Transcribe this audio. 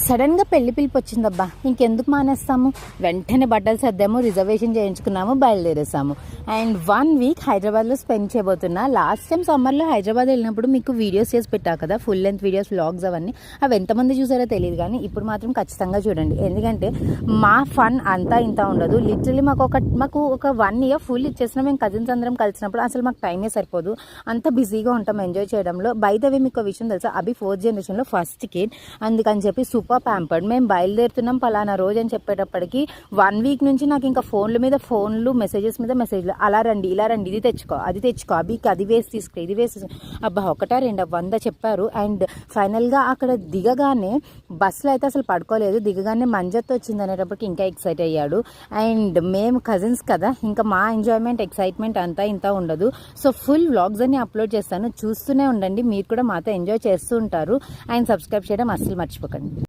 సడన్గా పెళ్లి పిలుపు వచ్చిందబ్బా, ఇంకెందుకు మానేస్తాము, వెంటనే బట్టలు సర్దాము, రిజర్వేషన్ చేయించుకున్నాము, బయలుదేరేసాము. అండ్ 1 వీక్ హైదరాబాద్లో స్పెండ్ చేయబోతున్నా. లాస్ట్ టైం సమ్మర్లో హైదరాబాద్ వెళ్ళినప్పుడు మీకు వీడియోస్ చేసి పెట్టా కదా, ఫుల్ లెంత్ వీడియోస్, వ్లాగ్స్ అవన్నీ. అవి ఎంతమంది చూసారో తెలియదు, కానీ ఇప్పుడు మాత్రం ఖచ్చితంగా చూడండి. ఎందుకంటే మా ఫన్ అంతా ఇంత ఉండదు. లిటరలీ మాకు ఒక 1 ఇయర్ ఫుల్ ఇచ్చేసిన మేము కజిన్స్ అందరం కలిసినప్పుడు అసలు మాకు టైమే సరిపోదు, అంత బిజీగా ఉంటాం ఎంజాయ్ చేయడంలో. బై ద వే మీకు విషయం తెలుసా, అవి 4th జనరేషన్లో ఫస్ట్ కిడ్, అందుకని చెప్పి సూపర్ ప్యాంపర్డ్. మేము బయలుదేరుతున్నాం పలానా రోజు అని చెప్పేటప్పటికి 1 వీక్ నుంచి నాకు ఇంకా ఫోన్ల మీద ఫోన్లు, మెసేజెస్ మీద మెసేజ్లు, అలా రండి ఇలా రండి, ఇది తెచ్చుకో అది తెచ్చుకో, అభికి అది వేసి తీసుకురా ఇది వేసి, అబ్బా ఒకటా 100 చెప్పారు. అండ్ ఫైనల్గా అక్కడ దిగగానే బస్సులో అయితే అసలు పడుకోలేదు, దిగగానే మంజత్ వచ్చింది అనేటప్పటికి ఇంకా ఎక్సైట్ అయ్యాడు. అండ్ మేము కజిన్స్ కదా, ఇంకా మా ఎంజాయ్మెంట్ ఎక్సైట్మెంట్ అంతా ఇంత ఉండదు. సో ఫుల్ వ్లాగ్స్ అన్ని అప్లోడ్ చేస్తాను, చూస్తూనే ఉండండి. మీరు కూడా మాతో ఎంజాయ్ చేస్తూ ఉంటారు. అండ్ సబ్స్క్రైబ్ చేయడం అస్సలు మర్చిపోకండి.